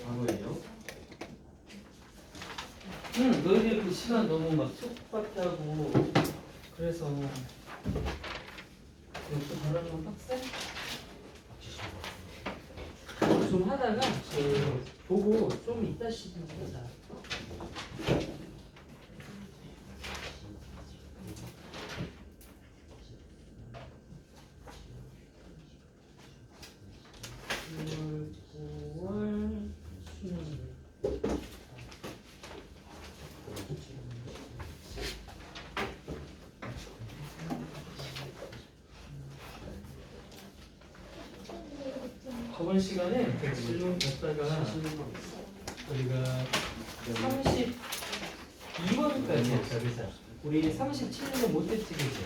바로예요? 너희들 그 시간 너무 막 촉박하고 그래서 이것도 바라는 건 빡세? 좀 하다가 그 보고 좀 이따 쉬든지 하자. 저번 시간에 그 질문 받다가 우리가 32번까지 했다, 그죠? 우리 37번 못했지, 그죠?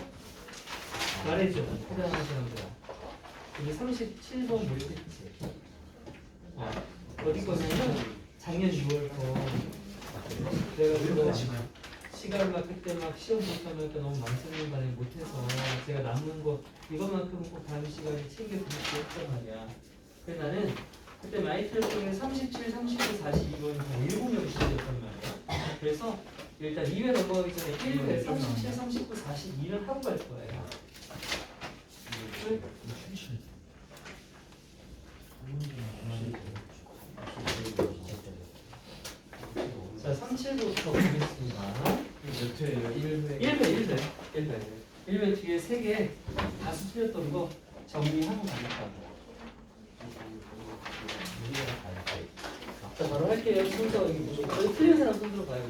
말해줘, 해당하는 사람들아. 우리 37번 못했지. 어디 거냐면 작년 6월 거. 내가 그거 시간 막 그때 막 시험 못하면 너무 망설이는 바람에 못해서 제가 남는 거 이것만큼은 꼭 다음 시간에 챙겨드릴게 했단 말이야. 그래서 나는 그때 마이클 중에 37, 39, 42번 다 7명씩이었단 말이야. 그래서 일단 2회 넘어가기 전에 1회 37, 39, 42는 하고 갈 거예요. 자, 37부터 보겠습니다. 몇 회예요? 1회. 1회 뒤에 3개 다수 틀렸던 거 정리하고 가겠다고. 자, 바로 할게요. 순서 여기 보시고 틀린 사람 손들어 봐요.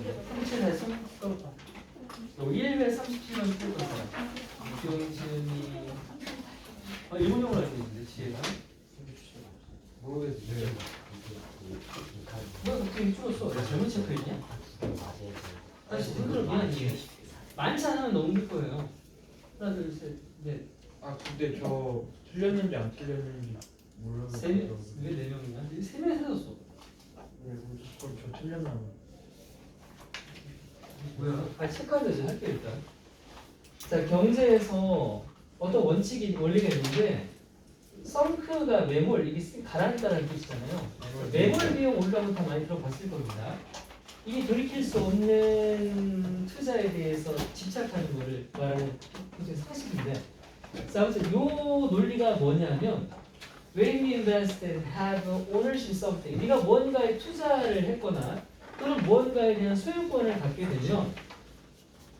37회 손 들어봐. 1회 37번 틀렸던 사람. 유경준이 일본어로 알고 있는데 지혜가 모르겠어요. 너 갑자기 줄었어. 나 잘못 체크했냐? 다시 손들어 미안해. 많지 않으면 넘길 거예요. 하나 둘 셋 넷. 아 근데 저 틀렸는지 안 틀렸는지 모르겠어요. 세 명? 왜 4명이야? 3명 해줬어. 그럼 저 틀렸나 봐. 뭐야? 체크하면서 할게 일단. 자, 경제에서 어떤 원리가 있는데 썬크가 매몰, 이게 가라앉다는 뜻이잖아요. 매몰 비용 올라오면 다 많이 들어봤을 겁니다. 이게 돌이킬 수 없는 투자에 대해서 집착하는 거를 말하는 사실인데, 자, 아무튼 이 논리가 뭐냐면 when you invest and have ownership something, 네가 뭔가에 투자를 했거나 또는 뭔가에 대한 소유권을 갖게 되면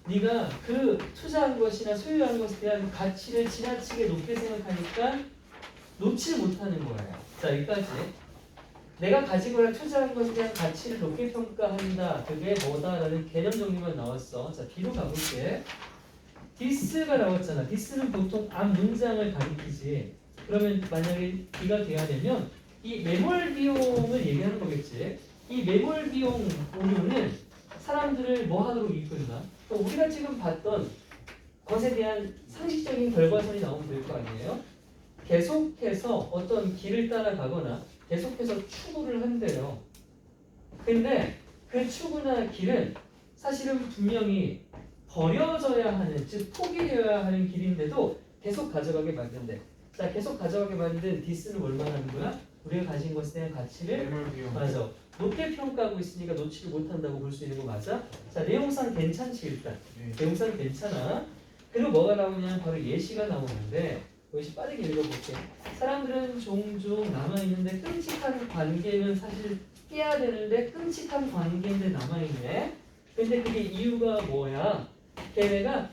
네가 그 투자한 것이나 소유한 것에 대한 가치를 지나치게 높게 생각하니까 놓지 못하는 거예요. 자, 여기까지. 내가 가지거나 투자한 것에 대한 가치를 높게 평가한다. 그게 뭐다라는 개념 정리만 나왔어. 자, 뒤로 가볼게. 디스가 나왔잖아. 디스는 보통 앞 문장을 가리키지. 그러면 만약에 D가 돼야 되면 이 매몰 비용을 얘기하는 거겠지. 이 매몰 비용 오류는 사람들을 뭐 하도록 이끌나? 또 우리가 지금 봤던 것에 대한 상식적인 결과선이 나오면 될 거 아니에요? 계속해서 어떤 길을 따라가거나 계속해서 추구를 한대요. 근데 그 추구나 길은 사실은 분명히 버려져야 하는, 즉 포기되어야 하는 길인데도 계속 가져가게 만든대. 자, 계속 가져가게 만든 디스는 뭘 말하는 거야? 우리가 가진 것에 대한 가치를 맞아. 높게 평가하고 있으니까 놓지를 못한다고 볼 수 있는 거 맞아? 자, 내용상 괜찮지 일단. 내용상 괜찮아. 그리고 뭐가 나오냐면 바로 예시가 나오는데 여기서 빠르게 읽어볼게. 사람들은 종종 남아있는데 끔찍한 관계는 사실 깨야 되는데 끔찍한 관계인데 남아있네. 근데 그게 이유가 뭐야? 걔네가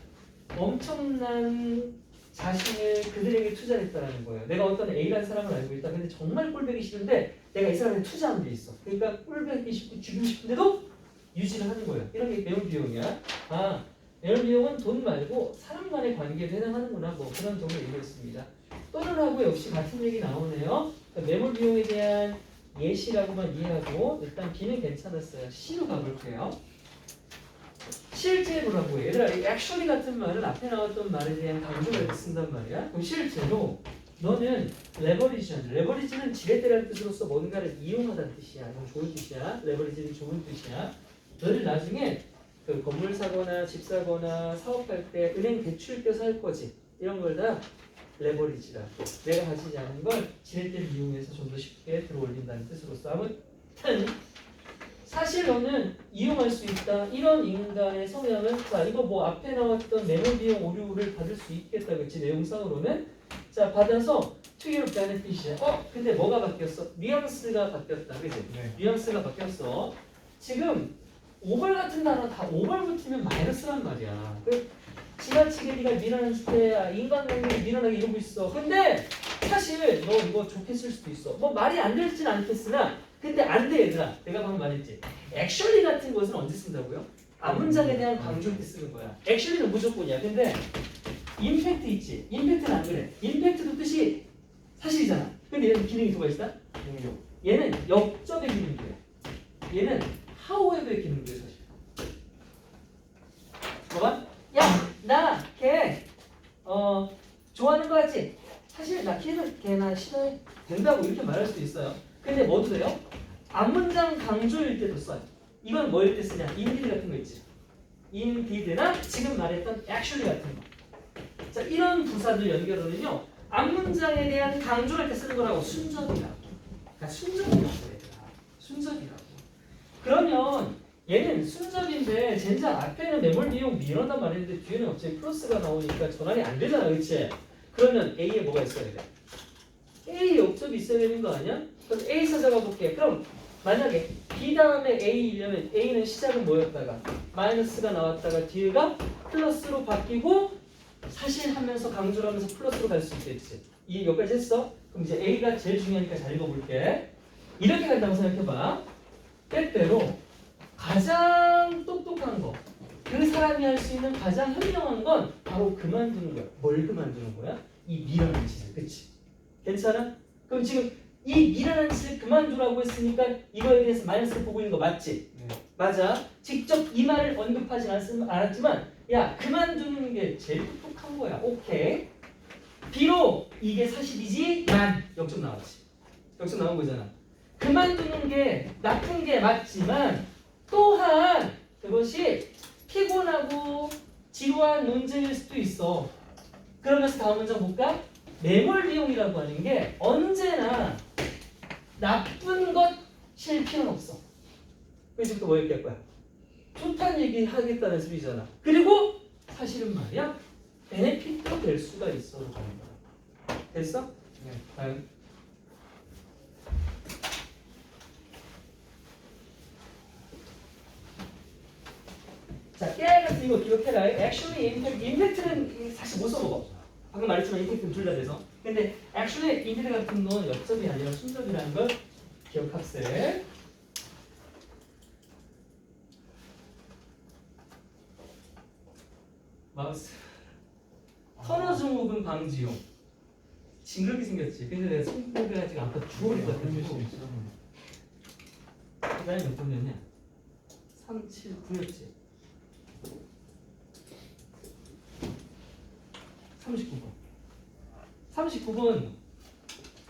엄청난 자신을 그들에게 투자를 했다는 거예요. 내가 어떤 A라는 사람을 알고 있다. 근데 정말 꼴보기 싫은데 내가 이 사람에 투자한 게 있어. 그러니까 꼴보기 싶고 죽이고 싶은데도 유지를 하는 거예요. 이런 게 매몰 비용이야. 아, 매몰 비용은 돈 말고 사람 간의 관계에 해당하는구나. 뭐 그런 정도 얘기했습니다. 또는 하고 역시 같은 얘기 나오네요. 그러니까 매몰 비용에 대한 예시라고만 이해하고 일단 B는 괜찮았어요. C로 가볼게요. 실제로라고 해. 얘들아, 이 actually 같은 말은 앞에 나왔던 말에 대한 강조를 쓴단 말이야. 그럼 실제로 너는 레버리지한, 레버리지는 지렛대라는 뜻으로서 뭔가를 이용하다는 뜻이야. 이건 좋은 뜻이야. 레버리지는 좋은 뜻이야. 너를 나중에 그 건물 사거나 집 사거나 사업할 때 은행 대출 껴서 할 거지. 이런 걸 다 레버리지라고. 내가 가지지 않은 걸 지렛대를 이용해서 좀 더 쉽게 들어올린다는 뜻으로서 아무튼 사실 너는 이용할 수 있다. 이런 인간의 성향은 자 이거 뭐 앞에 나왔던 매몰 비용 오류를 받을 수 있겠다. 그렇지 내용상으로는 자 받아서 투기로 베네핏이야. 근데 뭐가 바뀌었어? 뉘앙스가 바뀌었다. 그지? 네. 뉘앙스가 바뀌었어. 지금 오벌 같은 단어 다 오벌 붙이면 마이너스란 말이야. 지나치게 네가 밀어냈을 때 인간관계를 밀어내게 이러고 있어. 근데 사실 너 이거 좋게 쓸 수도 있어. 뭐 말이 안 들진 않겠으나 근데 안 돼 얘들아. 내가 방금 말했지. 액츄얼리 같은 것은 언제 쓴다고요? 앞문장에 대한 강조일 때 쓰는 거야. 액츄얼리는 무조건이야. 근데 임팩트 있지. 임팩트는 안 그래. 임팩트도 뜻이 사실이잖아. 근데 얘는 기능이 두 가지다. 얘는 역접의 기능이야. 얘는 however의 기능이야 사실. 뭐가? 야, 나 걔 좋아하는 거 같지? 사실 나 걔나 싫어해 된다고 이렇게 말할 수도 있어요. 근데 뭐도 돼요? 앞문장 강조일 때도 써요. 이건 뭐일 때 쓰냐? indeed 같은 거 있지. indeed나 지금 말했던 actually 같은 거. 자, 이런 부사들 연결어는요. 앞문장에 대한 강조할 때 쓰는 거라고 순접이라고. 그러니까 순접이라고 얘들아. 순접이라고. 그러면 얘는 순접인데 젠장 앞에는 매몰 비용 미런단 말인데 뒤에는 갑자기 플러스가 나오니까 전환이 안 되잖아. 그렇지? 그러면 A에 뭐가 있어야 돼? A 역접이 있어야 되는 거 아니야? 그럼 A 찾아가 볼게. 그럼 만약에 B 다음에 A이려면 A는 시작은 뭐였다가 마이너스가 나왔다가 뒤에가 플러스로 바뀌고 사실 하면서 강조를 하면서 플러스로 갈 수 있겠지. 이 여기까지 했어? 그럼 이제 A가 제일 중요하니까 잘 읽어볼게. 이렇게 간다고 생각해봐. 때때로 가장 똑똑한 거, 그 사람이 할 수 있는 가장 현명한 건 바로 그만두는 거야. 뭘 그만두는 거야? 이 미련한 짓을. 그치? 괜찮아? 그럼 지금 이 미련한 짓을 그만두라고 했으니까 이거에 대해서 마이너스를 보고 있는 거 맞지? 네. 맞아. 직접 이 말을 언급하진 않았지만 야 그만두는 게 제일 똑똑한 거야. 오케이. 비록 이게 사실이지만 역점 나왔지. 역점 나온 거잖아. 그만두는 게 나쁜 게 맞지만 또한 그것이 피곤하고 지루한 논쟁일 수도 있어. 그러면서 다음 문장 볼까? 매몰 비용이라고 하는 게 언제나 나쁜 것일 필요는 없어. 그래서 뭐 얘기할 거야? 좋다는 얘기 하겠다는 소리잖아. 그리고 사실은 말이야 베네핏도 될 수가 있어. 됐어? 네. 다음. 자, 깨알 같은 이거 기억해라. Actually, 임팩트는 사실 못 써먹어. 방금 말했지만 임팩트는 둘 다 돼서. 근데 Actually, 임팩트 같은 건 역접이 아니라 순접이라는 걸 기억학세. 마우스. 터너 증후군 방지용. 징그럽게 생겼지. 근데 내가 손톱이 아직 안 펴 죽어버릴 것 같아. 그 다음에 몇 번이었냐? 3, 7, 9였지. 39번. 39번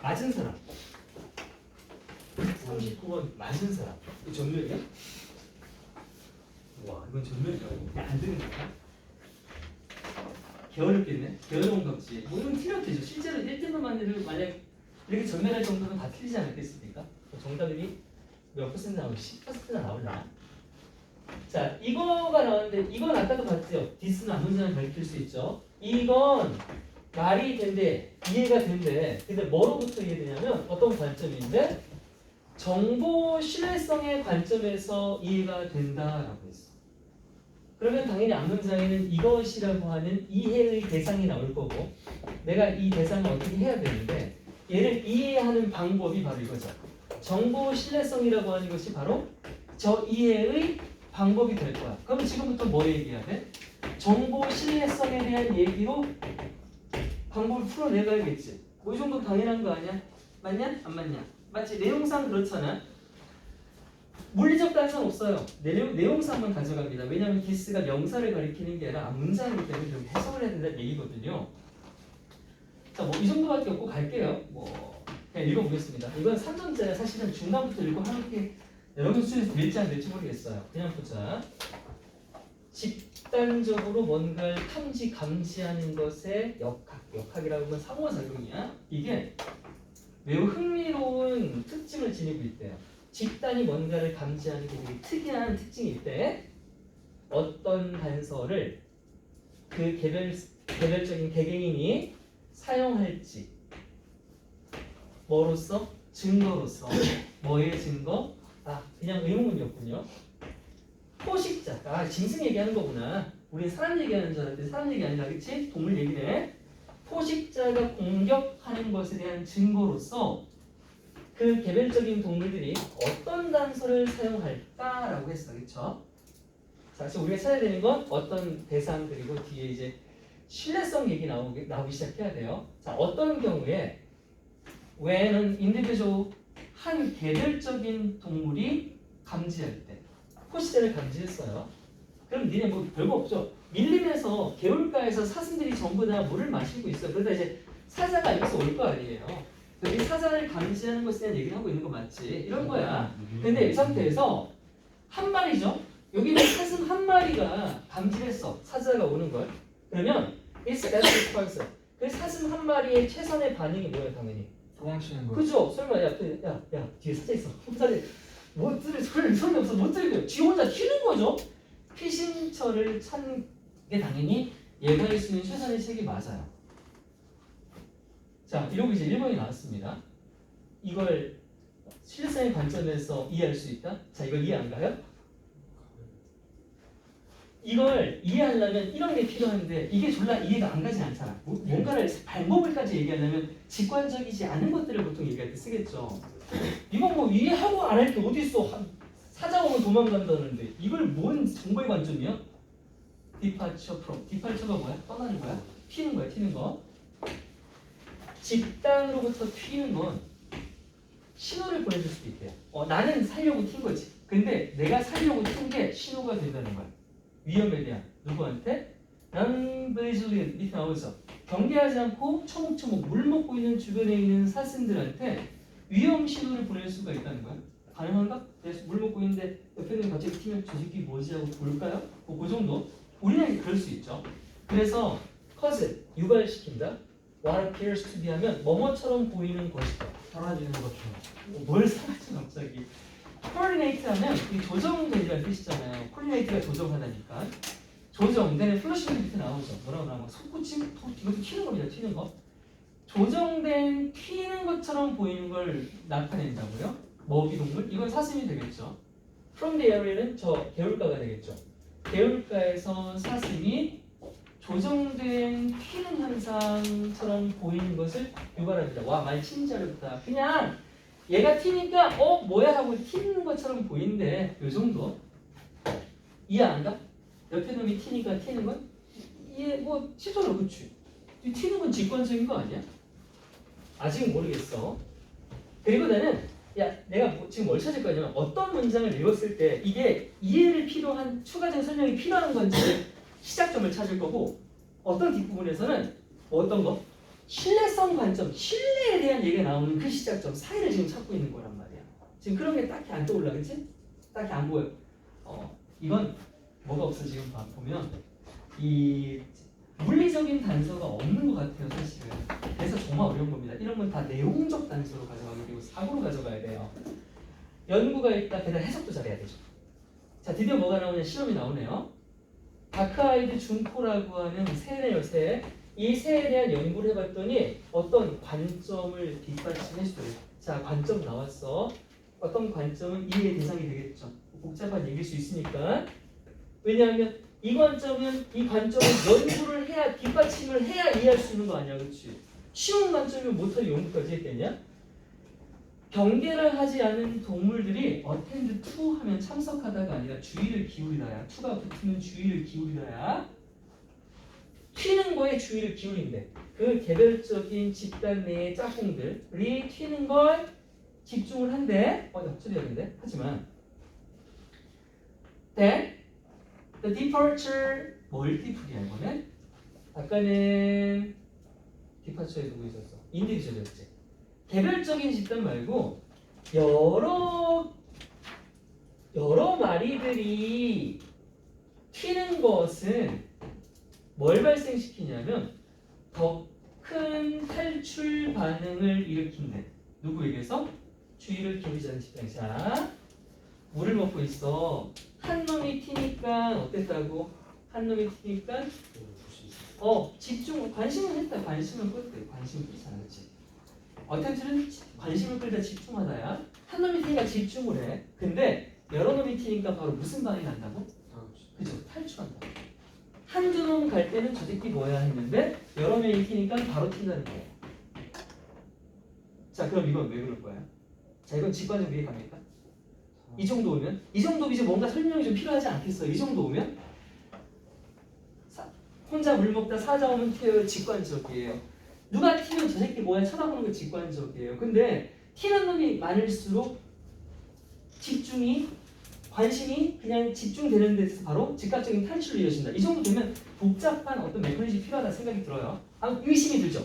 맞은 사람. 39번 맞은 사람. 이거 전멸이야? 와, 이건 전멸이야. 그냥 안 되는 거야? 게으르겠네. 게으르운 겁지. 뭐 이건 틀려도 되죠. 실제로 1등분 만들면 만약 이렇게 전멸할 정도는 다 틀리지 않겠습니까? 정답이 몇 퍼센트 나오면 10%나 나올라. 자, 이거가 나왔는데 이건 아까도 봤죠? 디스는 앞문장을 가리킬 수 있죠. 이건 말이 된대, 이해가 된대. 근데 뭐로부터 이해되냐면 어떤 관점인데 정보 신뢰성의 관점에서 이해가 된다라고 했어. 그러면 당연히 앞문장에는 이것이라고 하는 이해의 대상이 나올 거고 내가 이 대상을 어떻게 해야 되는데 얘를 이해하는 방법이 바로 이거죠. 정보 신뢰성이라고 하는 것이 바로 저 이해의 방법이 될 거야. 그럼 지금부터 뭐 얘기해야 돼? 정보 신뢰성에 대한 얘기로 방법을 풀어내가야겠지. 뭐 이 정도 당연한 거 아니야? 맞냐? 안 맞냐? 맞지? 내용상 그렇잖아. 물리적 단서는 없어요. 내용상만 가져갑니다. 왜냐하면 디스가 명사를 가리키는 게 아니라 문장이기 때문에 좀 해석을 해야 된다는 얘기거든요. 자, 뭐 이 정도밖에 없고 갈게요. 뭐 그냥 읽어보겠습니다. 이건 3점짜리 사실은 중간부터 읽고 하는 게 여러분 수준에서 될지 안 될지 모르겠어요. 그냥 보자. 집 집단적으로 뭔가를 감지하는 것의 역학이라고 하면 상호작용이야. 이게 매우 흥미로운 특징을 지니고 있대요. 집단이 뭔가를 감지하는 게 되게 특이한 특징이 있대. 어떤 단서를 그 개별적인 개개인이 사용할지 뭐로서? 증거로서. 뭐의 증거? 그냥 의문문이었군요. 포식자. 짐승 얘기하는 거구나. 우리 사람 얘기하는 줄 알았더니 사람 얘기 아니라, 그치? 동물 얘기네. 포식자가 공격하는 것에 대한 증거로서 그 개별적인 동물들이 어떤 단서를 사용할까라고 했어. 그쵸? 자, 그래서 우리가 찾아야 되는 건 어떤 대상, 그리고 뒤에 이제 신뢰성 얘기 나오기 시작해야 돼요. 자, 어떤 경우에 when an individual, 한 개별적인 동물이 감지할 때 포식자를 감지했어요. 그럼 니네 뭐 별거 없죠. 밀림에서 개울가에서 사슴들이 전부 다 물을 마시고 있어. 그러다 이제 사자가 여기서 올 거 아니에요. 이 사자를 감지하는 것에 대한 얘기를 하고 있는 거 맞지? 이런 거야. 근데 이 상태에서 한 마리죠. 여기는 사슴 한 마리가 감지했어. 사자가 오는 걸. 그러면 it's as response. 그 사슴 한 마리의 최선의 반응이 뭐야, 당연히? 도망치는 거. 그죠? 설마 야 뒤에 사자 있어. 사자 못 들을 소리 없어. 못 들고요. 지 혼자 튀는 거죠. 피신처를 찾는 게 당연히 얘가 할 수 있는 최선의 책이 맞아요. 자, 이러고 이제 1번이 나왔습니다. 이걸 실생의 관점에서 이해할 수 있다? 자, 이걸 이해 안 가요? 이걸 이해하려면 이런 게 필요한데 이게 졸라 이해가 안 가진 않잖아. 뭔가를 방법을까지 얘기하려면 직관적이지 않은 것들을 보통 얘기할 때 쓰겠죠. 이건 뭐 이해하고 안 할 게 어디 있어? 사자 오면 도망간다는데 이걸 뭔 정보의 관점이야? Departure from. Departure가 뭐야? 떠나는 거야? 튀는 거야, 튀는 거. 집단으로부터 튀는 건 신호를 보내줄 수도 있대요. 나는 살려고 튄 거지. 근데 내가 살려고 튄 게 신호가 된다는 거야. 위험에 대한. 누구한테? Non-vigilant 밑에 나오죠. 경계하지 않고 처목처목 물 먹고 있는 주변에 있는 사슴들한테 위험 신호를 보낼 수가 있다는 거야. 가능한가? 내가 물 먹고 있는데 옆에 있는 갑자기 튀면 저 새끼 뭐지 하고 볼까요? 그 정도? 우리는 그럴 수 있죠. 그래서 cause, 유발시킨다. What appears to be 하면 뭐뭐처럼 보이는 것이다. 사라지는 것처럼. 뭘 사라져 갑자기. coordinate 하면 이 조정된이라는 뜻이잖아요. coordinate가 조정하다니까. 조정되는 플러싱 밑에 나오죠. 뭐라고 나오고 손꽂힘? 이것도 튀는 겁니다. 튀는 거. 조정된 튀는 것처럼 보이는 걸 나타낸다고요? 먹이동물? 이건 사슴이 되겠죠. From the area는 저 개울가가 되겠죠. 개울가에서 사슴이 조정된 튀는 현상처럼 보이는 것을 유발합니다. 와, 말 친절했다. 그냥 얘가 튀니까 뭐야 하고 튀는 것처럼 보이는데 요 정도. 이해 안 가? 옆에 놈이 튀니까 튀는 건 이해 뭐 치졸로 그치? 튀는 건 직관적인 거 아니야? 아직은 모르겠어. 그리고 나는 내가 지금 뭘 찾을 거냐면 어떤 문장을 읽었을 때 이게 이해를 필요한 추가적인 설명이 필요한 건지 시작점을 찾을 거고 어떤 뒷부분에서는 어떤 거? 신뢰성 관점, 신뢰에 대한 얘기가 나오는 그 시작점 사이를 지금 찾고 있는 거란 말이야. 지금 그런 게 딱히 안 떠올라, 그치? 딱히 안 보여. 이건 뭐가 없어 지금 보면 이 물리적인 단서가 없는 것 같아요, 사실은. 그래서 정말 어려운 겁니다. 이런 건 다 내용적 단서로 가져가게 되고 사고로 가져가야 돼요. 연구가 있다, 게다가 해석도 잘해야 되죠. 자, 드디어 뭐가 나오냐? 시험이 나오네요. 다크아이드 중포라고 하는 새네요, 새. 이 새에 대한 연구를 해봤더니 어떤 관점을 뒷받침해주더래요. 자, 관점 나왔어. 어떤 관점은 이해의 대상이 되겠죠. 복잡한 얘기일 수 있으니까. 왜냐하면 이 관점은 이 관점을 연구를 해야 뒷받침을 해야 이해할 수 있는 거 아니야, 그렇지? 쉬운 관점이면 못하게 연구까지 했겠냐? 경계를 하지 않은 동물들이 attend to 하면 참석하다가 아니라 주의를 기울이다야. to가 붙으면 주의를 기울이다야. 튀는 거에 주의를 기울인대. 그 개별적인 집단 내의 짝꿍들이 튀는 걸 집중을 한대. 옆줄이었는데 하지만 then the departure multiple이야 이거는. 아까는 departure에 누구 있었어? individual이었지. 개별적인 집단 말고 여러 마리들이 튀는 것은 뭘 발생시키냐면 더 큰 탈출 반응을 일으킨대. 누구에게서? 주의를 기울이지 않은 집단. 자, 물을 먹고 있어. 한 놈이 튀니까 어땠다고? 한 놈이 튀니까 집중, 관심을 했다. 관심을 끌대. 관심을 끌잖아, 그렇지? 어텐션은 관심을 끌다 집중하다야. 한 놈이 튀니까 집중을 해. 근데 여러 놈이 튀니까 바로 무슨 반응이 난다고? 그죠? 탈출한다. 한두 놈 갈 때는 저 새끼 뭐야 했는데 여러 명이 튀니까 바로 튄다는 거예요. 자, 그럼 이건 왜 그럴 거야? 자, 이건 직관적 이해 갑니까? 이 정도 오면? 이 정도 이제 뭔가 설명이 좀 필요하지 않겠어요? 이 정도 오면? 혼자 물 먹다 사자 오면 튀어요. 직관적이에요. 누가 튀면 저 새끼 뭐야 쳐다보는 거 직관적이에요. 근데 튀는 놈이 많을수록 집중이 관심이 그냥 집중되는 데서 바로 즉각적인 탈출로 이어진다. 이 정도 되면 복잡한 어떤 메커니즘이 필요하다 생각이 들어요. 의심이 들죠.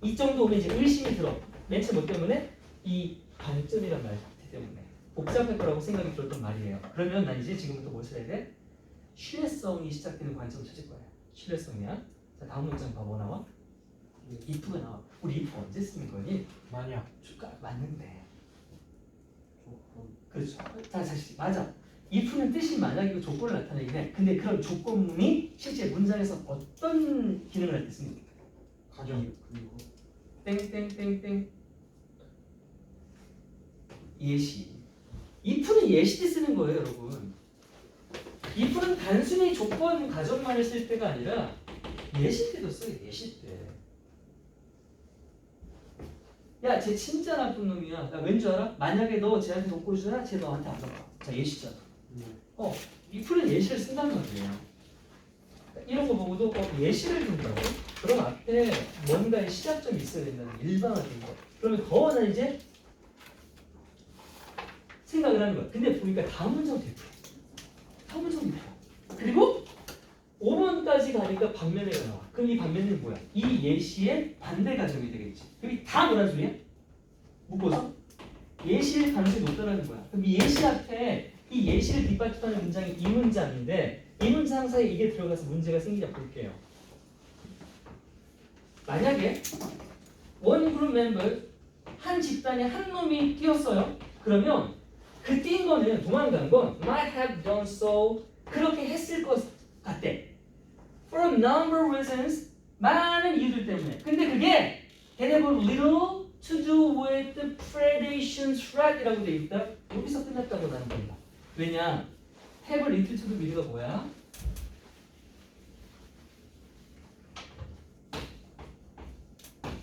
이 정도 오면 이제 의심이 들어. 맨 처음 뭐 때문에? 이 관점이란 말 때문에. 복잡할 거라고 생각이 들었던 말이에요. 그러면 난 이제 지금부터 뭘 써야 돼? 신뢰성이 시작되는 관점을 찾을 거야. 신뢰성이야. 자, 다음 문장 봐. 뭐 나와? if가 나와. 우리 if 언제 쓰는 거니? 만약 주가 맞는데. 그렇죠. 자, 다시 맞아. if는 뜻이 만약이고 조건을 나타내긴 해. 근데 그런 조건이 실제 문장에서 어떤 기능을 할 때 씁니까? 가정 그리고 땡땡땡땡 예시. if는 예시 때 쓰는 거예요, 여러분. if는 단순히 조건 가정만을 쓸 때가 아니라 예시 때도 써요. 예시 때. 야, 쟤 진짜 나쁜 놈이야. 야, 왠 줄 알아? 만약에 너 쟤한테 돈 꿔주잖아, 쟤 너한테 안 갚아. 자, 예시잖아. if는 예시를 쓴단 말이에요. 이런 거 보고도 예시를 둔다고? 그럼 앞에 뭔가의 시작점이 있어야 된다는 게 일반화된 거. 그러면 더 나 이제 생각을 하는 거야. 근데 보니까 다음 문장 대표. 다음 문장 대표. 그리고 5번까지 가니까 반면에가 나와. 그럼 이 반면은 뭐야? 이 예시의 반대 가정이 되겠지. 그럼 다 뭐란 소리야? 묶어서 예시의 가능성이 높다는 거야. 그럼 이 예시 앞에 이 예시를 뒷받침하는 문장이 이 문장인데 이 문장 사이에 이게 들어가서 문제가 생기자 볼게요. 만약에 원 그룹 멤버 한 집단에 한 놈이 뛰었어요. 그러면 그 뛴 거는 도망간 건 might have done so 그렇게 했을 것 같대. For a number of reasons 많은 이유들 때문에. 근데 그게 they have little to do with the predation threat이라고 돼 있다. 여기서 끝났다고 나는 본다. 왜냐? have little to do with가 뭐야?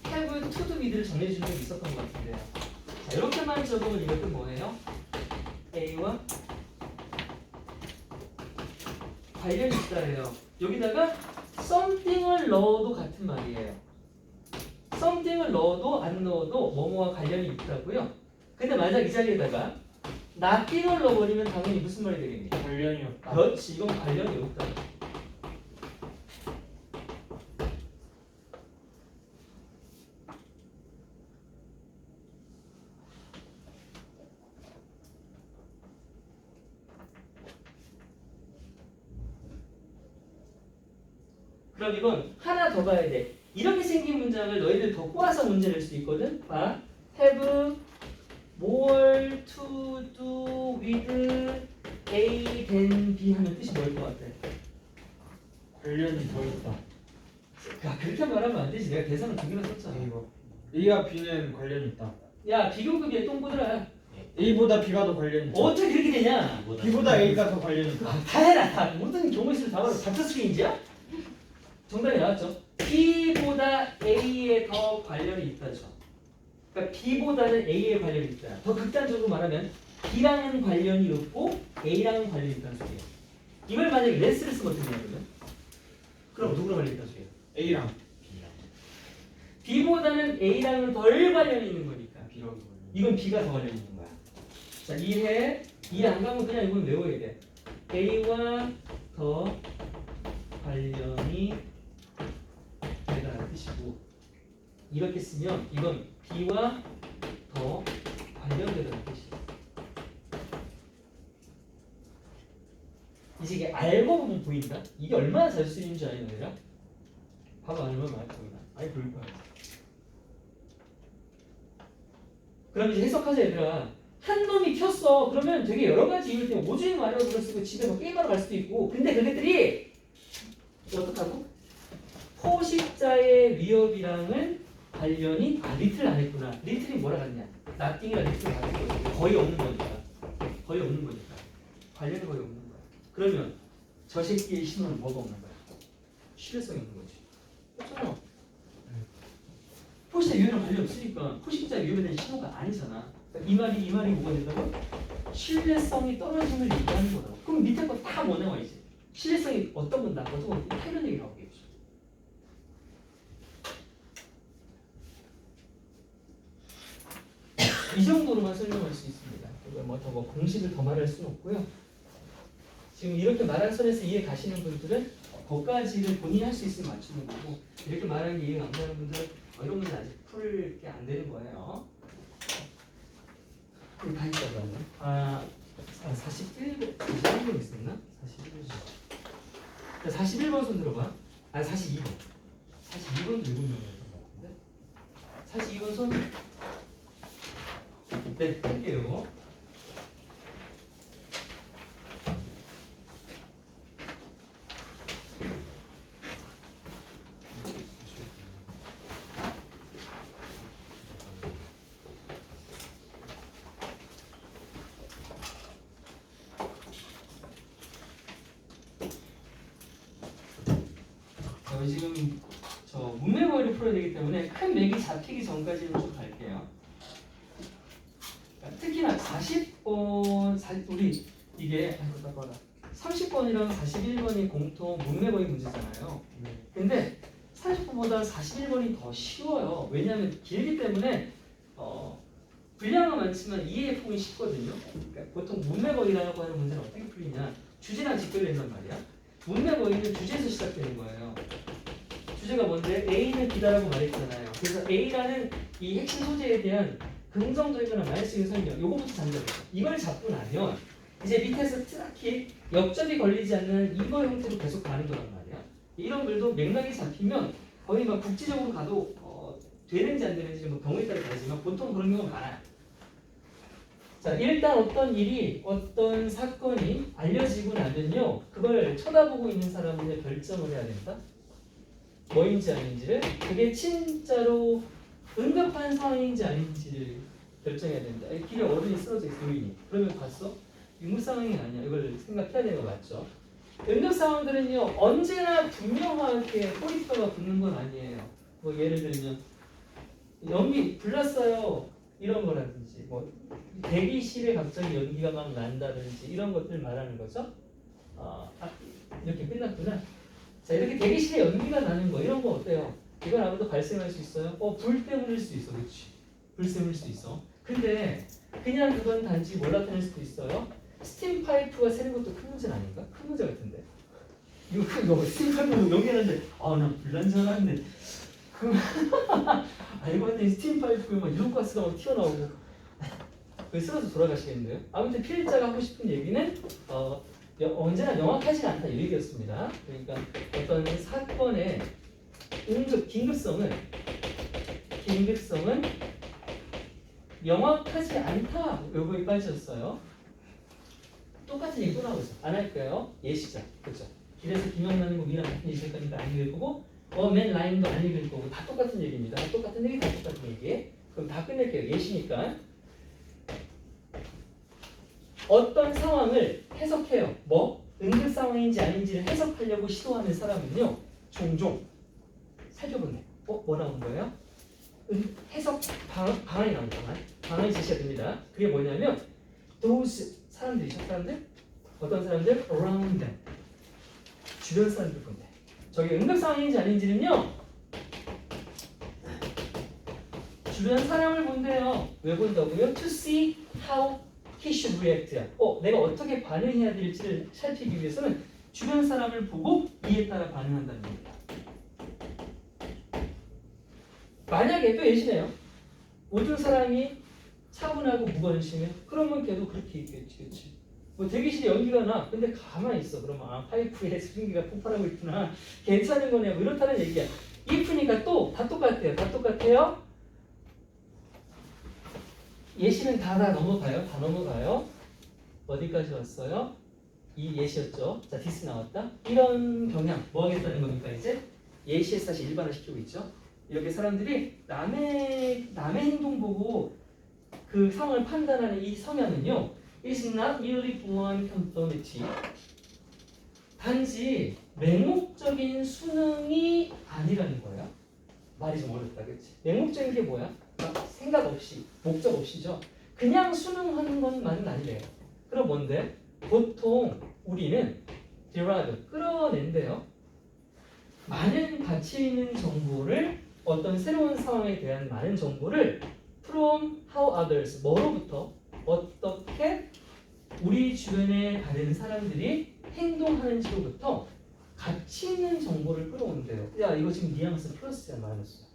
have to do with를 정해주는 게 있었던 것 같은데요. 자, 이렇게만 적으면 이것도 뭐예요? A와 관련이 있다래요. 여기다가 something을 넣어도 같은 말이에요. something을 넣어도 안 넣어도 뭐뭐와 관련이 있다고요. 근데 만약 이 자리에다가 nothing을 넣어버리면 당연히 무슨 말이 되겠니? 관련이 없다. 그렇지, 이건 관련이 없다. 그럼 이건 하나 더 봐야 돼. 이렇게 생긴 문장을 너희들 더 꼬아서 문제 낼 수 있거든. 봐. have more to do with A than B 하면 뜻이 뭘 것 같아? 관련이 더 있다. 야, 그렇게 말하면 안 되지. 내가 대사는 두 개나 썼잖아. A와 B는 관련이 있다. 야, 비교급의 똥꼬들아. A보다 B가 더 관련이 있다. 어떻게 그렇게 되냐? B보다 A가 더 관련이 있다. 다 해라. 다. 모든 경우의 수를 다 바로 잡혀 스윙이지야? 정답이 나왔죠. B보다 A에 더 관련이 있다죠. 그러니까 B보다는 A에 관련이 있다. 더 극단적으로 말하면 B랑은 관련이 없고 A랑은 관련이 있다는 소리예요. 이걸 만약에 레스를 쓰면 어떻게 되냐 그러면? 그럼 누구랑 관련이 있다는 소리예요? A랑 B보다는 A랑은 덜 관련이 있는 거니까. B랑 이건 B가 더 관련이 있는 거야. 자, 이해 안 가면 그냥 이건 외워야 돼. A와 더 관련이 되다는 뜻이고, 이렇게 쓰면 이건 B와 더 관련되다는 뜻이에요. 이제 이게 알고 보면 보인다. 이게 얼마나 잘 쓰이는 줄 아니 너희가? 봐봐 얼마나 많이 보이나. 아니 보일 거야. 그럼 이제 해석하자 얘들아. 한 놈이 켰어. 그러면 되게 여러 가지 이유 때문에 오줌이 많이 들어 쓰고 집에 뭐 게임하러 갈 수도 있고. 근데 그네들이 어떡하고? 포식자의 위협이랑은 관련이 리틀 안 했구나. 리틀이 뭐라 갔냐? 나띵이랑 리틀을 안 했거든. 거의 없는 거니까. 거의 없는 거니까. 관련이 거의 없는 거야. 그러면 저 새끼의 신호는 뭐가 없는 거야? 신뢰성이 없는 거지. 그렇잖아. 포식자 위협이랑 관련 없으니까 포식자 위협에 대한 신호가 아니잖아. 그러니까 이 말이 뭐가 된다고? 신뢰성이 떨어짐을 얘기하는 거라고. 그럼 밑에 거 다 뭐 나와 이제? 신뢰성이 어떤 건 나쁘고 어떤 건 이런 얘기 나오겠죠. 이 정도로만 설명할 수 있습니다. 뭐 공식을 더 말할 수는 없고요. 지금 이렇게 말한 선에서 이해 가시는 분들은 거기까지를 본인이 할 수 있으면 맞추는 거고, 이렇게 말하는 게 이해가 안 가는 분들은 이런 문제 아직 풀 게 안 되는 거예요. 그럼 다 했다고 하네. 41번 있었나? 41번. 41번 손 들어봐. 42번. 42번도 7명이었던 것 같은데. 42번 손. 네, 할게요. 지금 저 문맥어휘를 풀어야 되기 때문에 큰 맥이 잡히기 전까지는 좀 갈게요. 특히나 40번, 우리 이게 30번이랑 41번이 공통 문맥어휘 문제잖아요. 근데 30번보다 41번이 더 쉬워요. 왜냐하면 길기 때문에 분량은 많지만 이해의 폭이 쉽거든요. 그러니까 보통 문맥어휘라고 하는 문제는 어떻게 풀리냐? 주제랑 직결된단 말이야. 문맥어휘는 주제에서 시작되는 거예요. 주제가 뭔데? A는 B다라고 말했잖아요. 그래서 A라는 이 핵심 소재에 대한 긍정적이거나 마이너스적인 설명, 요거부터 잠자요. 이걸 잡고 나면 이제 밑에서 특히 역접이 걸리지 않는 이거 형태로 계속 가는 거란 말이야. 이런 글도 맥락이 잡히면 거의 막 국지적으로 가도 되는지 안 되는지 뭐 경우에 따라 다르지만 보통 그런 경우가 많아요. 자, 일단 어떤 일이, 어떤 사건이 알려지고 나면요, 그걸 쳐다보고 있는 사람은 이제 결정을 해야 된다. 뭐인지 아닌지를, 그게 진짜로 응급한 상황인지 아닌지를 결정해야 된다. 길에 어른이 쓰러져 있어, 요인이. 그러면 봤어? 응급 상황이 아니야. 이걸 생각해야 되는 거 맞죠? 응급 상황들은요, 언제나 분명하게 꼬리표가 붙는 건 아니에요. 뭐 예를 들면 연기 불났어요. 이런 거라든지, 뭐 대기실에 갑자기 연기가 막 난다든지 이런 것들 말하는 거죠. 이렇게 끝났구나. 자, 이렇게 대기실에 연기가 나는 거 이런 거 어때요? 이건 아무도 발생할 수 있어요. 불 때문일 수도 있어, 그렇지? 불 때문일 수도 있어. 근데 그냥 그건 단지 뭘 나타낼 수도 있어요. 스팀 파이프가 새는 것도 큰 문제는 아닌가? 큰 문제 같은데. 이거 스팀 파이프 연기하는데 난 불난 줄 알았는데. 알고 봤더니 스팀 파이프에 막 유독가스가 막 튀어나오고 쓰러져 돌아가시겠는데요. 아무튼 필자가 하고 싶은 얘기는 언제나 명확하지 않다 이 얘기였습니다. 그러니까 어떤 사건의 긴급성은 명확하지 않다 요거에 빠졌어요. 똑같은 얘기 또 나오죠. 안 할까요? 예시자, 그렇죠? 길에서 김영란이 뭐 미랑 같은 얘기일 거니까 안 읽을 거고 맨 라인도 안 읽을 거고 다 똑같은 얘기입니다. 똑같은 얘기, 다 똑같은 얘기. 그럼 다 끝낼게요. 예시니까. 어떤 상황을 해석해요. 응급 상황인지 아닌지를 해석하려고 시도하는 사람은요, 종종 살펴보네. 뭐 나온 거예요? 해석 방안이 나온 방안이 제시가 됩니다. 그게 뭐냐면 those 사람들이죠. 사람들? 어떤 사람들? around them. 주변 사람들 건데. 저게 응급 상황인지 아닌지는요, 주변 사람을 본대요. 왜 본다고요? To see how he should react. 내가 어떻게 반응해야 될지를 살피기 위해서는 주변 사람을 보고 이에 따라 반응한다는 겁니다. 만약에 또 예시네요. 모든 사람이 차분하고 무관심해. 그러면 걔도 그렇게 있겠지, 그렇지? 뭐 대기실에 연기가 나. 근데 가만히 있어. 그러면 아 파이프에 수증기가 폭발하고 있구나. 괜찮은 거네. 뭐 이렇다는 얘기야. if니까 또 다 똑같아요. 다 똑같아요. 예시는 다 넘어가요. 다 넘어가요. 어디까지 왔어요? 이 예시였죠. 자, 디스 나왔다. 이런 경향 뭐 하겠다는 겁니까 이제? 예시에서 다시 일반화시키고 있죠. 이렇게 사람들이 남의 행동 보고 그 상황을 판단하는 이 성향은요, is not merely blind conformity. 단지 맹목적인 수능이 아니라는 거야. 말이 좀 어렵다, 그렇지? 맹목적인 게 뭐야? 막 생각 없이, 목적 없이죠. 그냥 수능하는 것만은 아니래요. 그럼 뭔데? 보통 우리는 derive, 끌어낸대요. 많은 가치 있는 정보를 어떤 새로운 상황에 대한 많은 정보를 from how others, 뭐로부터 어떻게 우리 주변에 다른 사람들이 행동하는지로부터 가치 있는 정보를 끌어온대요. 야 이거 지금 뉘앙스 플러스야 마이너스야?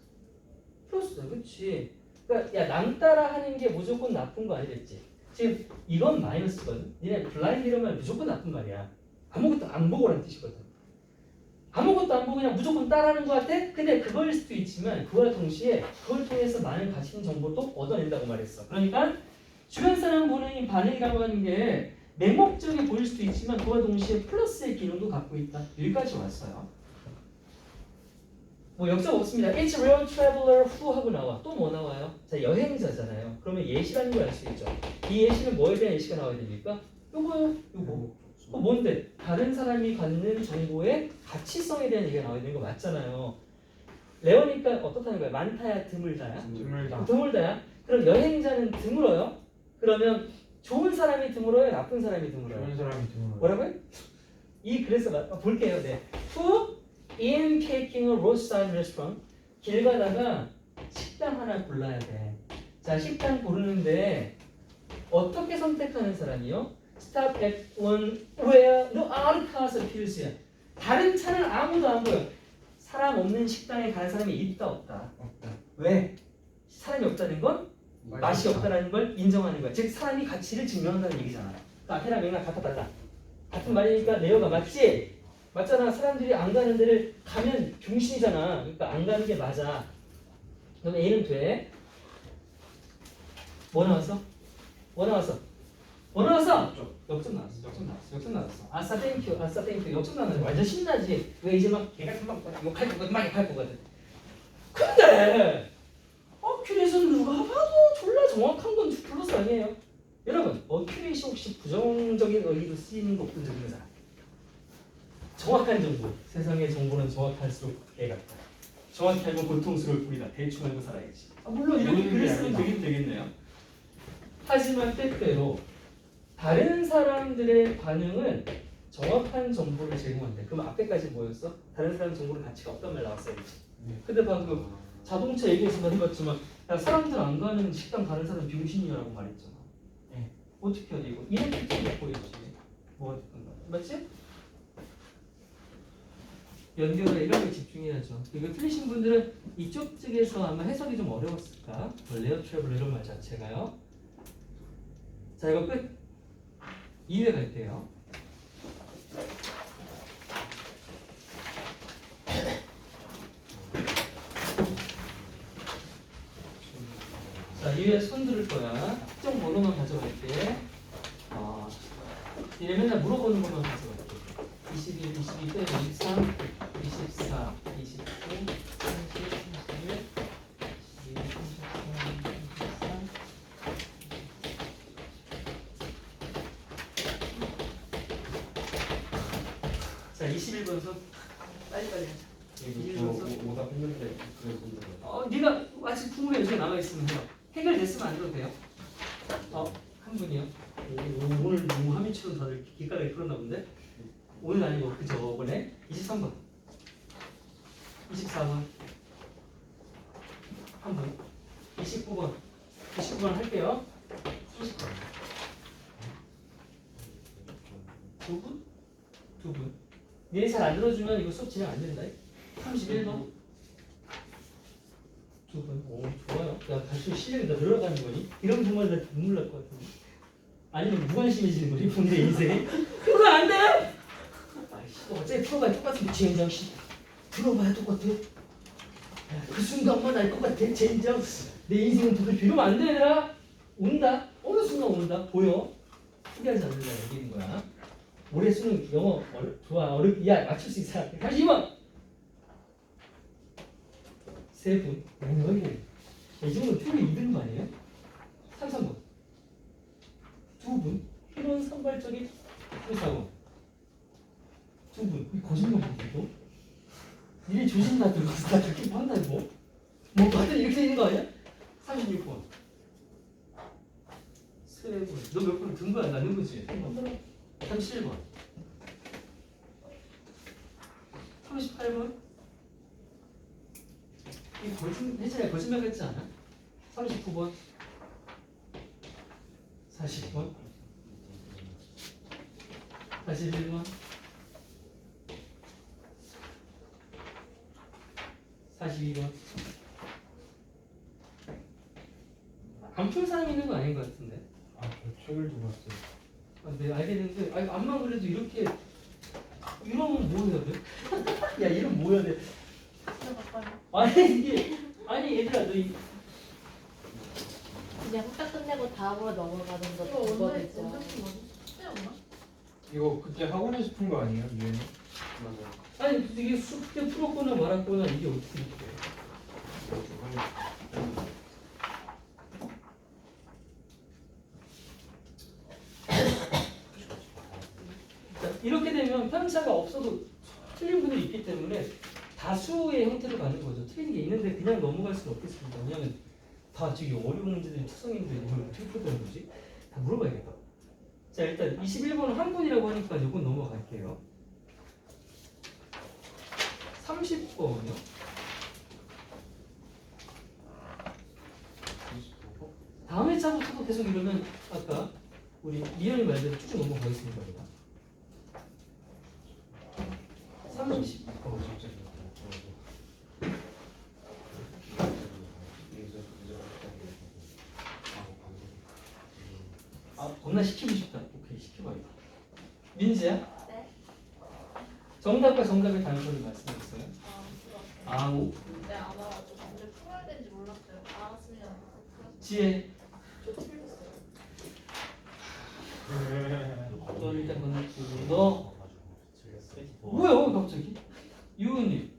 플러스야, 그렇지? 그러니까 야 남 따라 하는 게 무조건 나쁜 거 아니랬지? 지금 이건 마이너스거든. 니네 블라인드 이런 말 무조건 나쁜 말이야. 아무것도 안 보고라는 뜻이거든. 아무것도 안 보고 그냥 무조건 따라하는 것 같아? 근데 그거일 수도 있지만 그와 동시에 그걸 통해서 많은 가치 있는 정보도 얻어낸다고 말했어. 그러니까 주변 사람 보는 이 반응이라고 하는 게 맹목적이 보일 수도 있지만 그와 동시에 플러스의 기능도 갖고 있다. 여기까지 왔어요. 뭐 역적 없습니다. It's real traveler who 하고 나와. 또 뭐 나와요? 자, 여행자잖아요. 그러면 예시라는 걸 알 수 있죠. 이 예시는 뭐에 대한 예시가 나와야 됩니까? 요거요. 요거. 뭔데? 다른 사람이 갖는 정보의 가치성에 대한 얘기가 나와야 되는 거 맞잖아요. 레어니까 어떻다는 거야? 많다야 드물다야? 드물다. 드물다야? 그럼 여행자는 드물어요? 그러면 좋은 사람이 드물어요? 나쁜 사람이 드물어요? 좋은 사람이 드물어요. 뭐라고요? 그래서 볼게요. 네. Who in taking a roadside restaurant 길 가다가 식당 하나 골라야 돼. 자, 식당 고르는데 어떻게 선택하는 사람이요? Stop at one where no other cars appears. 다른 차는 아무도 안 보여. 사람 없는 식당에 가는 사람이 있다 없다? 없다. 왜? 사람이 없다는 건 맛이 없다는 걸 인정하는 거야. 즉 사람이 가치를 증명한다는 얘기잖아. 그러니까 앞에랑 맥락 같아 달라. 같은 말이니까 레어가 맞지? 맞잖아. 사람들이 안 가는 데를 가면 병신이잖아. 그러니까 안 가는 게 맞아. 그럼 A는 돼. 뭐 나왔어? 뭐 나왔어? 뭐 나왔어? 역전 나왔어. 역전 나왔어. 아싸 땡큐. 아싸 땡큐. 역전 나왔어. 완전 신나지. 왜 이제 막 걔가 막 욕할 거거든. 막 욕할 거거든. 근데 어큐레이션 누가 봐도 졸라 정확한 건 플러스 아니에요. 여러분 어큐레이션 혹시 부정적인 의미로 쓰이는 거 본 적 있는 사람? 정확한 정보. 세상의 정보는 정확할수록 애 같다. 정확히 알면 고통스러울 뿐이다. 대충 알고 살아야지. 물론 이렇게 글을 쓰면 되긴 되겠네요. 하지만 때때로 다른 사람들의 반응은 정확한 정보를 제공한대. 그럼 앞에까지 뭐였어? 다른 사람 정보는 가치가 없단 말 나왔어야지. 근데 방금 자동차 얘기해서 해봤지만 야, 사람들 안 가는 식당 가는 사람 병신이라고 말했잖아. 네. 어떻게 해야 돼 이거? 이렇게 못 보이지. 뭐 어떻게 맞지? 연결에 이런 거 집중해야죠. 이거 틀리신 분들은 이쪽 측에서 아마 해석이 좀 어려웠을까? 레어 트래블 이런 말 자체가요. 자 이거 끝. 2회 갈게요. 자 2회 손 들을 거야. 특정 번호만 가져갈게. 얘네 맨날 물어보는 것만 가져갈게. 21, 22, 빼고 23, 24, 29, 30, 31, 22, 33, 34. 자, 21번 손. 빨리빨리 하자. 오답했는데 그래서 네가 아직 궁금해 요즘에 남아있으면 해요. 해결됐으면 안 해도 돼요. 한 분이요. 오늘 너무 하미처럼 다들 귓가에 풀었나 본데? 오늘 아니고 그저 저번에 23번 24번 한 분 29번 할게요. 30번 두 분? 두 분. 얘네 잘 안 들어주면 이거 수업 진행 안 된다. 31번 두 분. 오 좋아요. 야 갈수록 실력이 더 늘어가는 거니? 이런 부분에 눈물 날 것 같은데. 아니면 무관심해지는 거지 본인의 인생에. 그거 안 돼! 아이씨 어차피 풀어봐야 똑같은데 젠장 씨 들어봐야 똑같아. 야, 그 순간만 알 것 같아 젠장. 내 인생은 도대체 이러면 안 돼 얘들아. 온다 어느 순간 온다 보여. 포기하지 않는다 얘기는 거야. 올해 수능 영어 좋아 야 맞출 수 있어. 다시 2번 세 분. 뭐야 이거. 이 정도면 틀에 2등 거 아니에요? 3, 3번 두 분. 이런 산발적인 4번 두 분. 이 거짓말 보기도. 니네 조심 나 들고 나 그렇게 판다고. 뭐 다들 이렇게 되는 거 아니야? 36번 세 분. 너 몇 번 든 거야? 나는 거지? 37번 38번 이 혜진아 거짓말 같지 않아? 39번 40번 41번 42번 안 푼 사람 있는 거 아닌 것 같은데. 아, 저 책을 두고 왔어요. 아, 네 알겠는데 아니 암만 그래도 이렇게 이러면 뭐 해야 돼? 야 이러면 뭐 해야 돼? 아니 이게 아니 얘들아 너희 그냥 후딱 끝내고 다음으로 넘어가는 거 이거 그거 원래 되죠. 원래 뭐지? 숙제였나? 이거 그때 학원에서 푼 거 아니에요, 유엔이? 맞아요. 아니 이게 숙제 풀었거나 말았거나 이게 어떻게 돼? 자, 이렇게 되면 편차가 없어도 틀린 분들이 있기 때문에 다수의 형태로 가는 거죠. 틀린 게 있는데 그냥 넘어갈 수는 없겠습니다. 왜냐하면 다 저기 어려운 문제들이 특성인데 이걸 어떻게 풀어가는 거지? 다 물어봐야겠다. 자 일단 21번은 한 분이라고 하니까 이건 넘어갈게요. 30번이요. 다음 회차부터도 계속 이러면 아까 우리 미연이 말대로 쭉 넘어가겠습니다. 30. 아 겁나 시키고 싶다. 오케이 시켜봐야겠다. 민지야? 네. 정답과 정답의 단서를 말씀해주세요. 아, 아우. 네, 알아가지고 언제 풀어야 되는지 몰랐어요. 알았으면 지혜. 저 틀렸어요. 너 일단 건너뛰고 너 뭐야 갑자기? 유은이.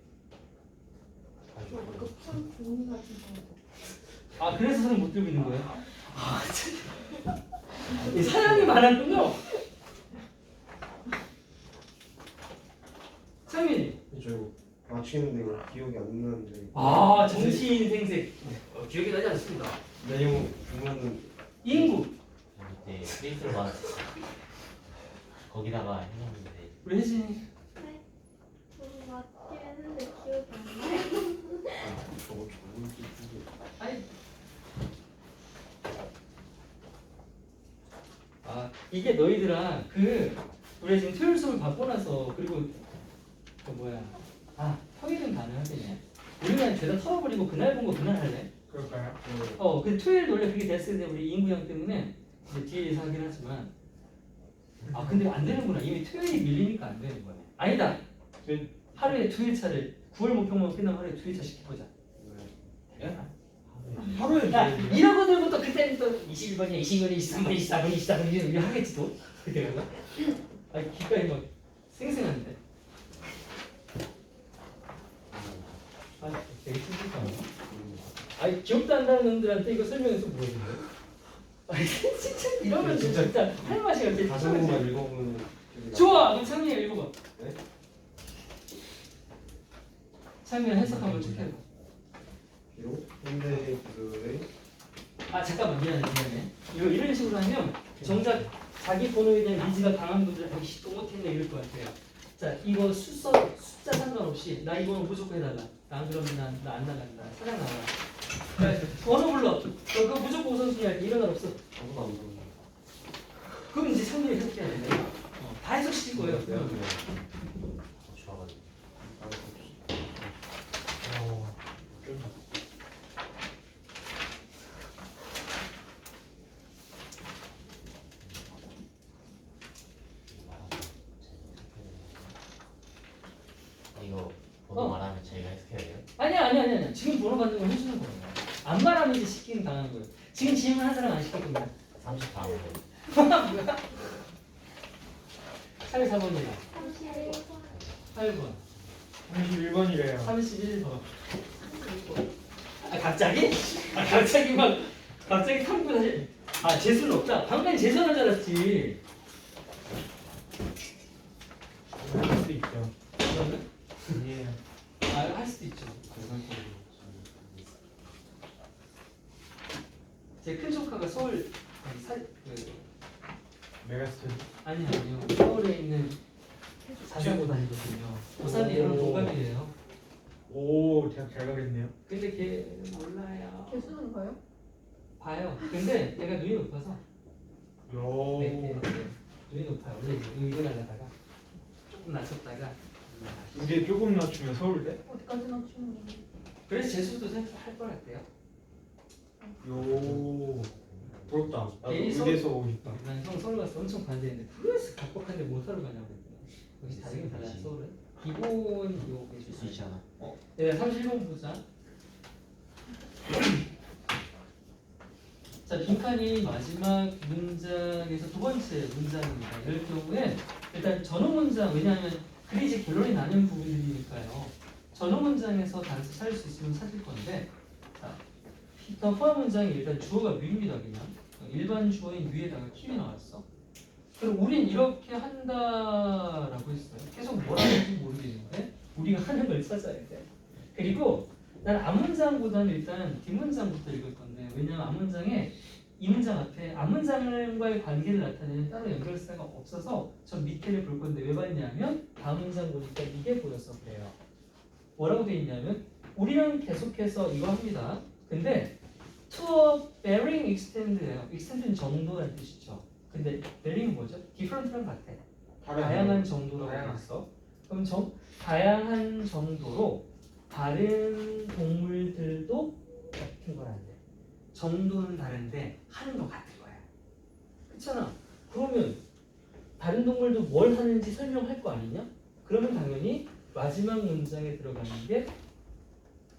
저 이거 풀 종이 같은 거. 아 그래서 손을 못 들고 있는 거야? 아 진짜. 이 사연이 많았군요. 창민이. 저 이거 맞추는데 이거 기억이 안 나는데 아 정신생색. 기억이 나지 않습니다. 내용 보면은 인구. 그때 프린트를 받았어. 거기다가 해놨는데 우리 혜진이. 네. 저도 맞긴 했는데 기억이 안 나요. 저거 저거 아니. 아 이게 너희들아 우리 지금 토요일 수업을 받고 나서 그리고 그 뭐야 평일은 가능하겠네. 우리는 그냥 죄다 털어버리고 그날 본 거 그날 할래? 그럴까요? 근데 토요일 원래 그게 됐을 때 우리 인구형 때문에 이제 뒤에서 하긴 하지만 근데 안 되는구나. 이미 토요일이 밀리니까 안 되는 거네. 아니다. 하루에 2일차를 9월 목표만 끝나면 하루에 2일차 시켜보자. 하루에 야 이러고들부터 그때는 또 21번이야 22번이야 23번 24번 24번 이렇게 하겠지 또 그때가. 기까지 막 생생한데. 되게 심각하네. 기억도 안 나는 놈들한테 이거 설명해서 물어보네. 진짜 이러면 진짜 할 맛이 없지. 다시 한 번만 읽어보면 좋아. 그럼 창민이 읽어봐. 네? 창민이 해석 한번 좀 해봐. 비록 현대 기술의 잠깐만 미안해. 이거 이런 식으로 하면 정작 자기 번호에 대한 니즈가 강한 분들은 아이씨 또 못했네 이럴 것 같아요. 자 이거 숫자 상관없이 나 이거 무조건 해달라. 안 그러면 나 안 나간다. 사장 나와. 야, 번호 불러. 그거 무조건 우선순위 할게. 이런 날 없어. 아무도 안 보는 그럼 이제 창민이 해석해야 돼. 다 해석시킬 거예요. 좋아가지고 아니. 지금 번호 받는 걸 해주는 거예요. 안 말하면 이제 시키는 당하는 거예요. 지금 질문한 사람 안 시킬 겁니다. 34번. 뭐야? 34번이다. 31번. 8번. 31번이래요. 31번. 아 갑자기? 아 갑자기 막 갑자기 3분 다시. 아 재수는 없다. 방금 재수는 줄 알았지. 할 수 있죠. 그러면 예. 아할 수도 있죠. 제 큰 조카가 서울 메가스터디. 아니요 서울에 있는 자전거 다니거든요. 부산이 여러분 동갑이에요. 오, 대학 잘 가겠네요. 근데 걔 몰라요. 개수는 거요? 봐요. 근데 얘가 눈이 높아서 요. 눈이 높아요. 원래 이거 날라다가 조금 낮췄다가 이제 조금 낮추면 서울대? 어디까지 낮추는 건데? 그래서 재수도 할것 같아요. 요. 부럽다. 나도 괜히 의대에서 오고 싶다. 난 형 서울 가서 엄청 반대했는데 플러스 각박한데 못하러 가냐고 그랬더니 역시 다르긴 달라요 서울은. 기본 이거 쓸 수 있잖아. 네 31번 보자. 자 빈칸이 마지막 문장에서 두 번째 문장입니다. 이럴 경우에 일단 전후 문장 왜냐하면 그게 이제 결론이 나는 부분들이니까요. 전후 문장에서 단서 찾을 수 있으면 찾을 건데 자 포함 문장이 일단 주어가 위입니다. 그냥 일반 주어인 위에다가 킴이 나왔어. 그럼 우린 이렇게 한다라고 했어요. 계속 뭐라는지 모르겠는데 우리가 하는 걸 찾아야 돼. 그리고 난 앞문장보다는 일단 뒷문장부터 읽을 건데 왜냐면 앞문장에 이 문장 앞에 앞문장과의 관계를 나타내는 따로 연결사가 없어서 전 밑에를 볼 건데 왜 봤냐면 다음 문장 보니까 이게 보여서 그래요. 뭐라고 돼 있냐면 우리는 계속해서 이거 합니다. 근데 to a varying extent예요. extent는 정도라는 뜻이죠. 근데 varying은 뭐죠? different랑 같아. 다양한 정도라고 돼 있어. 그럼 다양한 정도로 다른 동물들도 같은 건 안 돼. 정도는 다른데 하는 거 같은 거야. 그렇잖아. 그러면 다른 동물도 뭘 하는지 설명할 거 아니냐? 그러면 당연히 마지막 문장에 들어가는 게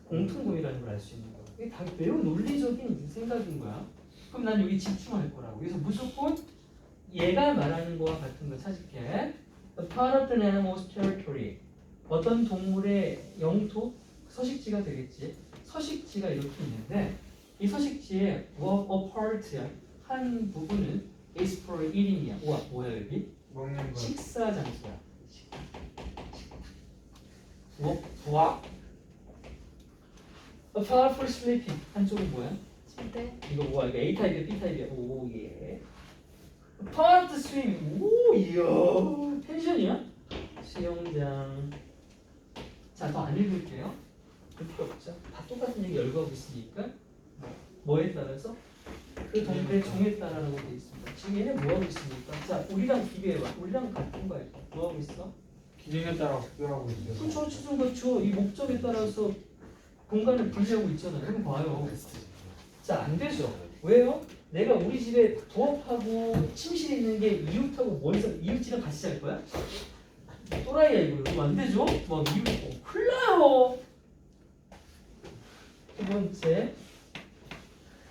공통점이라는 걸 알 수 있는 거야. 이게 다 매우 논리적인 생각인 거야. 그럼 난 여기 집중할 거라고. 그래서 무조건 얘가 말하는 거와 같은 거 찾을게. A part of an animal's territory. 어떤 동물의 영토, 서식지가 되겠지. 서식지가 이렇게 있는데 이 서식지의 a part야. 한 부분은 is for eating이야. 우와, 뭐야 여기? 먹는 거. 식사 장소야. 와? A part for sleeping. 한쪽은 뭐야? 침대. 이거 뭐야? 이거 A 타입이야, B 타입이야. 오 예. A part to swim. 오 이야. 펜션이야? 수영장. 자, 더 안 읽을게요. 볼 필요 없죠. 다 똑같은 얘기 열거하고 있으니까. 뭐에 따라서? 그 동물의 종에 따라라고 돼 있습니다. 지금 얘네 뭐 하고 있습니까? 자, 우리랑 비교해봐. 우리랑 같은 거야. 뭐 하고 있어? 기능에 따라 구별하고 있어요. 그렇죠, 추정 그렇죠. 이 목적에 따라서 공간을 분리하고 있잖아요. 한번 봐요. 자, 안 되죠. 왜요? 내가 우리 집에 부엌하고 침실에 있는 게 이웃하고 멀리서 이웃이랑 같이 잘 거야? 또라이야 이거. 그럼 안 되죠? 막 이웃 큰일 나요. 두 번째,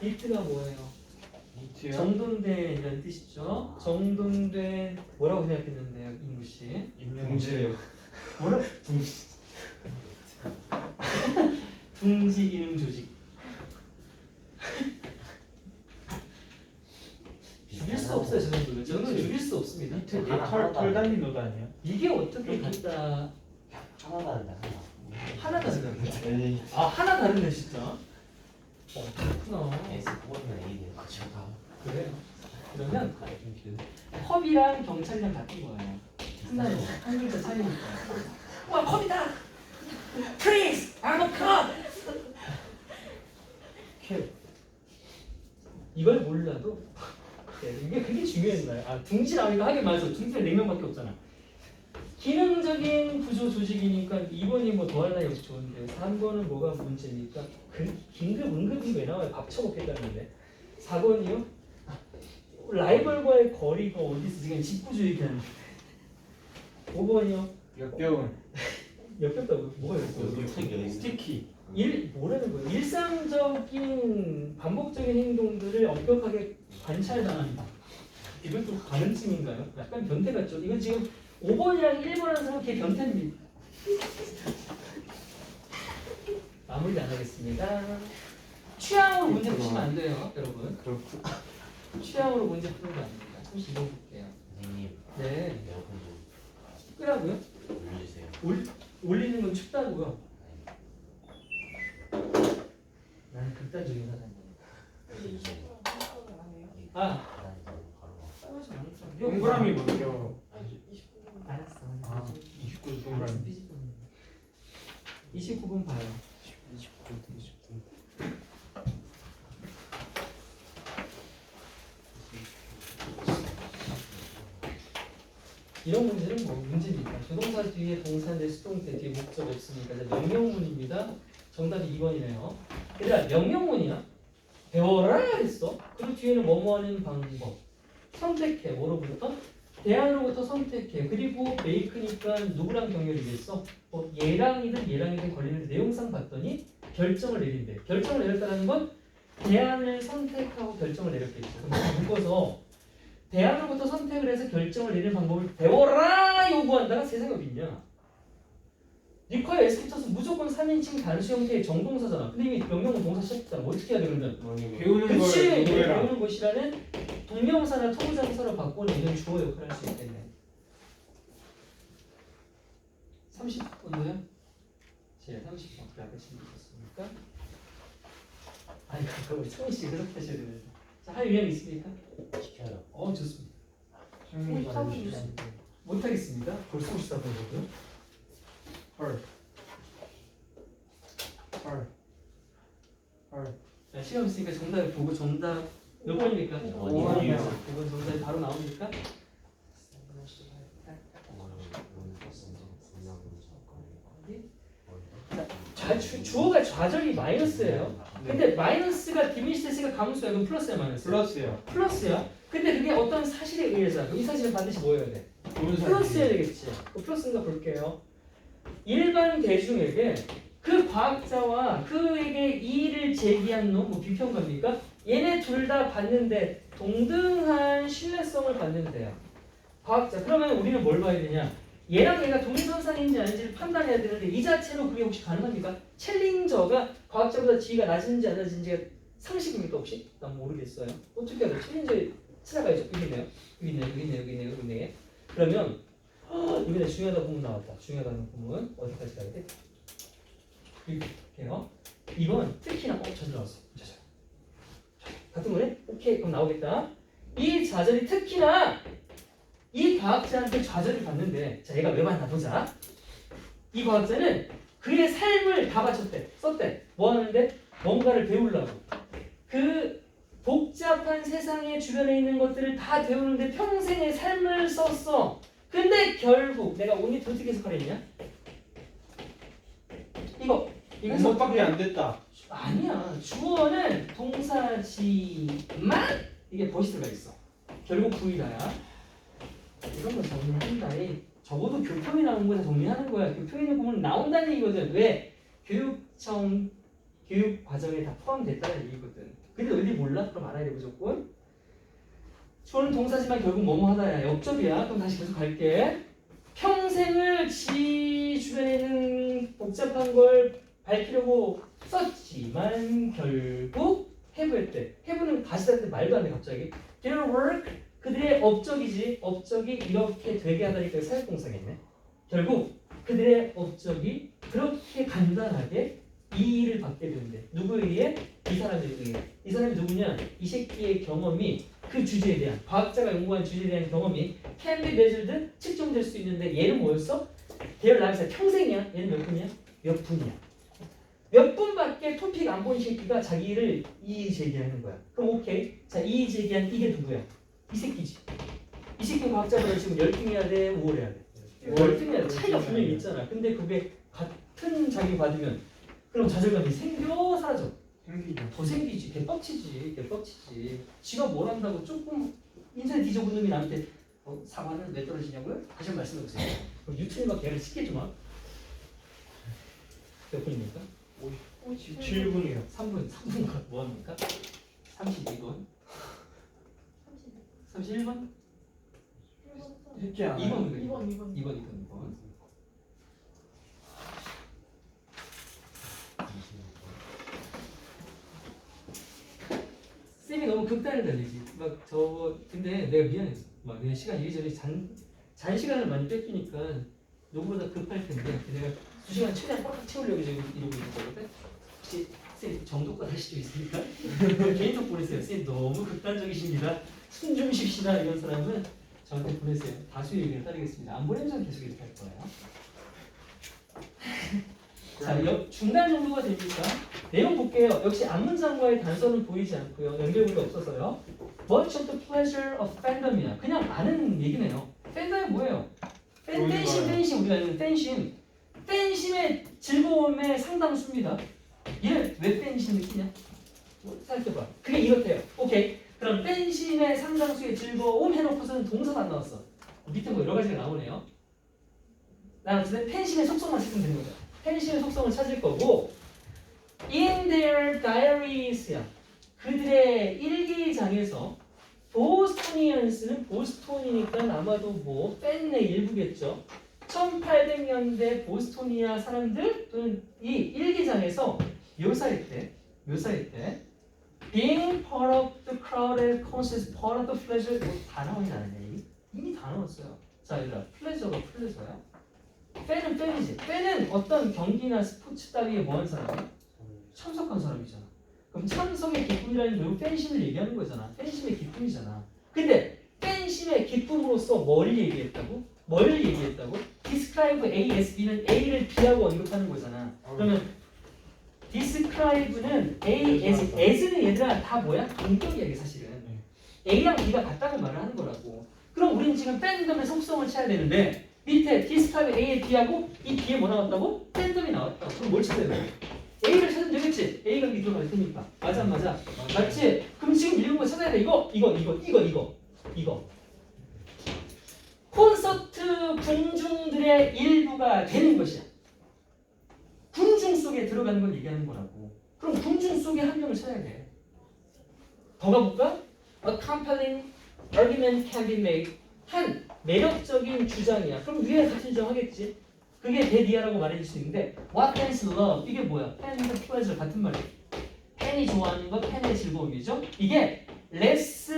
이트가 뭐예요? 이트요? 정돈된이라는 뜻이죠. 정돈된 뭐라고 생각했는데요, 인구 씨? 임명제요. 뭐라? 둥지 이능 조직. 죽일 수 없어요, 저 정도는. 저는 죽일 수 없습니다. 이트 하나 털 단위 노드 아니에요? 이게 어떻게 같다? 하나 다른다. 하나 다르다. 에이. 아, 하나 다르네 진짜. 그렇구나. S 9번이면 A 돼요. 그쵸 다. 그래요. 그러면 컵이랑 경찰이랑 같은 거예요. 하나는 한 글자 차이니까. 와, 컵이다. Please, I'm a cup. 캡. 이걸 몰라도 이게 그게 중요한 거야. 아, 둥지 나오니까 하긴 맞아. 둥지는 4명밖에 없잖아. 기능적인 구조 조직이니까 2번이 뭐 더할 나위 없이 좋은데 3번은 뭐가 문제니까 긴급 응급이 왜 나와요? 밥 처먹겠다는데 4번이요? 라이벌과의 거리가 어디서 지금 직구조 얘기하는데 5번이요? 역병은 역겹다고 뭐가 역겹다고? 스티키. 스티키. 뭐라는 거예요? 일상적인 반복적인 행동들을 엄격하게 관찰당한다. 이건 또 가능성인가요? 약간 변태 같죠? 이건 지금 5번이랑 1번 하는 사람 걔 변태입니다. 마무리 안 하겠습니다. 취향으로 문제 푸시면 안 돼요, 여러분. 그렇구나. 취향으로 문제 푸는 거 아닙니다. 잠시 읽어볼게요. 선생님 네. 에어컨 좀 끄라고요? 올려주세요. 올리는 건 춥다고요? 나는 극단적인 사람이에요. 아, 싸우지 않았어. 동그라미 먼저. 알았어. 아, 29 동그라미. 29분 봐요. 20분. 이런 문제는 뭐 문제입니까? 조동사 뒤에 동사인데 수동태 뒤에 목적 없으니까 이제 명령문입니다. 정답이 2번이네요. 얘들아 명령문이야. 배워라 했어. 그 뒤에는 뭐뭐 하는 방법. 선택해. 뭐로부터? 대안으로부터 선택해. 그리고 메이크니까 누구랑 경렬이겠어? 얘랑이든 걸리는 내용상 봤더니 결정을 내린대. 결정을 내렸다는 건 대안을 선택하고 결정을 내렸겠죠. 그럼 묶어서 대안으로부터 선택을 해서 결정을 내리는 방법을 배워라 요구한다가 세상에 어딨냐? 니커의 S 붙어서 무조건 3인칭 단수 형태의 정동사잖아. 근데 이미 명령문 동사 시작했잖아. 뭐 어떻게 해야 돼 그러면? 배우는 그치! 걸 공부해라. 배우는 것이라는 동명사나 통부장사로 바꾸는 이런 주어 역할을 할 수 있겠네. 30분도요? 제가 30분 앞에 준비했습니까? 아니 그거 우리 성희 씨 그렇게 하셔야 되는데. 자, 할 의향 있습니까? 시켜요. 좋습니다. 선생님이 잘해주시죠. 못하겠습니다. 벌써 54분 거고요. 헐. 자, 시험 있으니까 정답을 보고 정답 몇 번입니까? 5번이요. 5번 정답이 바로 나옵니까? 주어가 좌절이 마이너스예요. 근데 마이너스가 디미니스가 감수야. 그럼 플러스야 마이너스? 플러스요. 플러스야. 근데 그게 어떤 사실에 의해서 그럼 이 사실은 반드시 뭐여야 돼? 플러스여야 되겠지. 그 플러스인가 볼게요. 일반 대중에게 그 과학자와 그에게 이의를 제기한 놈, 뭐 비평가입니까? 얘네 둘 다 받는데 동등한 신뢰성을 받는데요. 과학자. 그러면 우리는 뭘 봐야 되냐? 얘랑 얘가 동일선상인지 아닌지를 판단해야 되는데 이 자체로 그게 혹시 가능합니까? 챌린저가 과학자보다 지위가 낮은지 안 낮은지가 상식입니까 혹시? 난 모르겠어요. 어떻게 해야 돼? 챌린저에 찾아가야죠. 여기 있네요. 그러면 이번에 중요하다 부분 나왔다. 중요하다는 부분 어디까지 가야 돼? 이렇게요. 2번 특히나 잘 나왔어. 자절. 같은 거네? 오케이 그럼 나오겠다. 이 좌절이 특히나 이 과학자한테 좌절을 받는데 자 얘가 왜 받나 보자. 이 과학자는 그의 삶을 다 바쳤대. 썼대. 뭐 하는데? 뭔가를 배우려고. 그 복잡한 세상의 주변에 있는 것들을 다 배우는데 평생의 삶을 썼어. 근데 결국 내가 only 어떻게 해석하랬냐? 이거 목밖에 안 됐다. 아니야. 주어는 동사지만 이게 벗이 들어가 있어. 결국 부이다야. 이런 거 정리한다. 적어도 교통이 나온 거 다 정리하는 거야. 교통에 있는 부분 나온다는 얘기거든. 왜? 교육청 교육 과정에 다 포함됐다는 얘기거든. 근데 어디 몰라? 그럼 알아야 돼 무조건. 주어는 동사지만 결국 뭐뭐 하다야. 역접이야. 그럼 다시 계속 갈게. 평생을 지 주변에 있는 복잡한 걸 밝히려고 썼지만 결국 해부했대. 해부는 다시 할때 말도 안 돼 갑자기. Their work 그들의 업적이지. 업적이 이렇게 되게 하다니까 사역동사겠네. 결국 그들의 업적이 그렇게 간단하게 이 일을 받게 된대. 누구에 의해? 이 사람에 의해. 이 사람이 누구냐? 이 새끼의 경험이 그 주제에 대한 과학자가 연구한 주제에 대한 경험이 can be measured 측정될 수 있는데 얘는 뭐였어? their lives 평생이야. 얘는 몇 분이야? 몇 분이야. 몇 분밖에 토픽 안 본 새끼가 자기를 이의 제기하는 거야. 그럼 오케이. 자 이의 제기한 이게 누구야? 이 새끼지. 이 새끼 과학자보다 지금 열등해야 돼? 우월해야 돼? 열등해야 돼. 차이가 분명히 있잖아. 근데 그게 같은 자기 받으면 그럼 좌절감이 생겨 사라져? 생기죠. 더 생기지. 개뻑치지. 지가 뭘 한다고 조금 인생 뒤져본 놈이 나한테 사과는 왜 떨어지냐고요? 다시 한번 말씀해보세요. 그럼 유튜브가 걔를 시키지 마. 몇 분입니까? 7분이요. 3분 뭐합니까? 32번 31번? 쉽지 않아요. 2번 2번. 2번 쌤이 너무 극단을 달리지. 막 저 근데 내가 미안했어. 막 내가 시간 이리저리 잔 시간을 많이 뺏기니까 누구보다 급할 텐데 내가 2시간 최대한 꽉 채우려고 지금 이러고 있는 거거든. 혹시 쌤 정독과 할 수도 있으니까 개인톡 보내세요. 쌤 너무 극단적이십니다. 숨 좀 쉽시다 이런 사람은 저한테 보내세요. 다수의 의견을 따르겠습니다. 안 보내면 계속 이렇게 할 거예요. 자, 중간 정도가 됩니까? 내용 볼게요. 역시 앞문장과의 단서는 보이지 않고요. 연결고리가 없어서요. Much of the pleasure of fandom이야. 그냥 아는 얘기네요. 팬덤이 뭐예요? 팬심 우리가 아는 팬심. 팬심의 즐거움의 상당수입니다. 얘는 왜 팬심 느끼냐? 살펴봐. 그게 이렇대요. 오케이. 그럼 팬심의 상당수의 즐거움 해놓고서는 동사가 안 나왔어. 밑에 뭐 여러 가지가 나오네요. 나는 팬심의 속성만 찾으면 되는 거죠. 팬심의 속성을 찾을 거고 in their diaries야. 그들의 일기장에서 보스토니언스는 보스톤이니까 아마도 뭐 팬의 일부겠죠. 1800년대 보스토니아 사람들 또는 이 일기장에서 묘사할 때 being part of the crowded concerts, part of the pleasure 다 나오진 않았네. 이미 다 나왔어요. 자 얘들아 플레저가 플레저야. 팬은 팬이지. 팬은 어떤 경기나 스포츠 따위에 뭐한 사람이야? 참석한 사람이잖아. 그럼 참석의 기쁨이라는 결국 팬심을 얘기하는 거잖아. 팬심의 기쁨이잖아. 근데 팬심의 기쁨으로서 뭘 얘기했다고? describe A, S, B는 A를 B하고 언급하는 거잖아. 그러면 describe는 A, S, S는 얘들아 다 뭐야? 동격이야 이게 사실은. A랑 B가 같다고 말을 하는 거라고. 그럼 우리는 지금 팬덤의 속성을 찾아야 되는데 밑에 describe A에 B하고 이 B에 뭐 나왔다고? 팬덤이 나왔다. 그럼 뭘 찾아야 돼? A를 찾으면 되겠지? A가 여기 들어갈 테니까. 맞아 안 맞아? 맞지? 그럼 지금 읽은 거 찾아야 돼. 이거. 콘서트 군중들의 일부가 되는 것이야. 군중 속에 들어가는 걸 얘기하는 거라고. 그럼 군중 속에 한 명을 찾아야 돼. 더 가볼까? A compelling argument can be made. 한 매력적인 주장이야. 그럼 위에 같은 주장 하겠지? 그게 대디아라고 말해줄 수 있는데 What fans love? 이게 뭐야? fan and pleasure 같은 말이야. 팬이 좋아하는 것, 팬의 즐거움이죠. 이게 less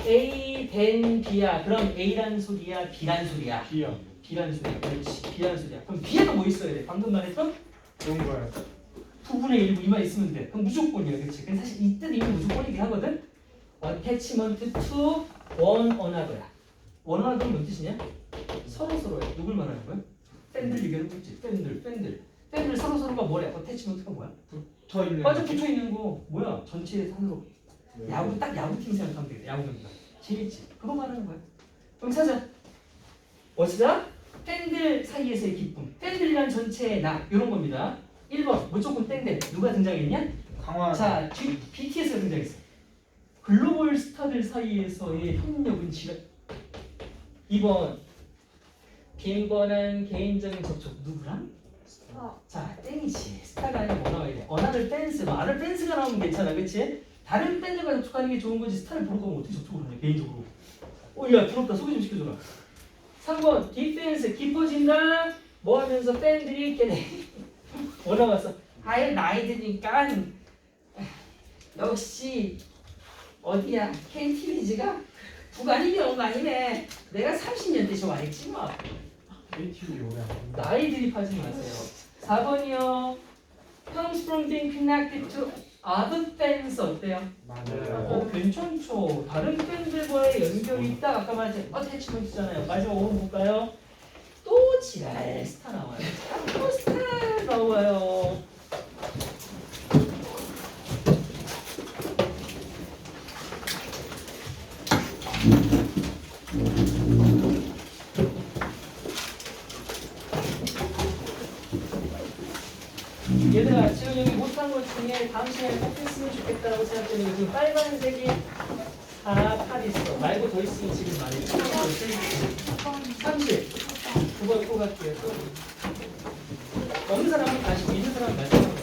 A than B야. 그럼 A라는 소리야? B라는 소리야? B라는 소리야. 그렇지. B라는 소리야. 그럼 B에도 뭐 있어야 돼? 방금 말했던 좋은 거예요. 9분의 1, 이 말 있으면 돼. 그럼 무조건이야. 그렇지. 근데 사실 이 뜻이 무조건이긴 하거든. Attachment to one another야. one another는 뭔 뜻이냐? 서로서로야. 누굴 말하는 거야? 팬들 얘기하는 거 있지. 팬들 서로서로가 뭐래? attachment가 뭐야? 붙어 있는. 맞아, 붙어 있는 거. 뭐야? 전체 산으로. 야구 딱 야구팀 생각하면 되겠다. 야구 경기가 재밌지. 그거 말하는 거야. 그럼 찾아. 어디다? 팬들 사이에서의 기쁨. 팬들이란 전체의 나 이런 겁니다. 1번 무조건 땡땡. 누가 등장했냐? 강화. 자, BTS가 등장했어. 글로벌 스타들 사이에서의 협력은 지가. 2번 빈번한 개인적인 접촉. 누구랑? 자, 땡이지. 스타가 아니라 뭐 나와야 돼? 어나들 댄스. 뭐 아들 댄스가 나오면 괜찮아, 그렇지? 다른 밴드가 접촉하는 게 좋은 거지. 스타를 보러 가면 어떻게 접촉을 하냐, 개인적으로. 야, 부럽다. 소개 좀 시켜줘라. 3번 디펜스 깊어진다. 뭐 하면서 팬들이 걔네 올라왔어. 아예 나이 드니까 역시 어디야 KTVG가 부관이 명반이네. 내가 30년 때 좋아했지 뭐. KTV 오래 안 한다. 나이 드립하지 마세요. 4번이요. Comes from being connected to other fans 어때요? 맞아요. 괜찮죠. 다른 팬들과의 연결이 있다. 아까 말했지 어태치먼트잖아요. 마지막 5번 볼까요? 또 지랄 스타 나와요. 또 스타 나와요. 얘들아 지금 여기 못한 것 중에 다음 시간에 꼭 했으면 좋겠다고 생각되는 게 지금 빨간색이 4, 8 있어. 말고 더 있으면 지금 말해. 30. 9번 또 갈게요. 또. 없는 사람은 다시 있는 사람은 말씀하세요.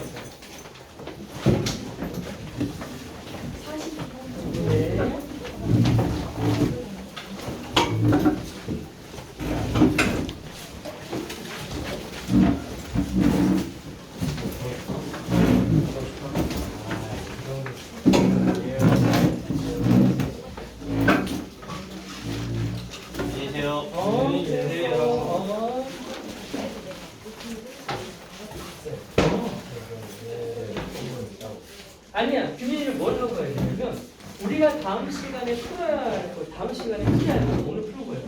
아니야. 균일이를 뭘 하고 가야 되냐면 우리가 다음 시간에 풀어야 할 거, 다음 시간에 풀어야 할 거, 오늘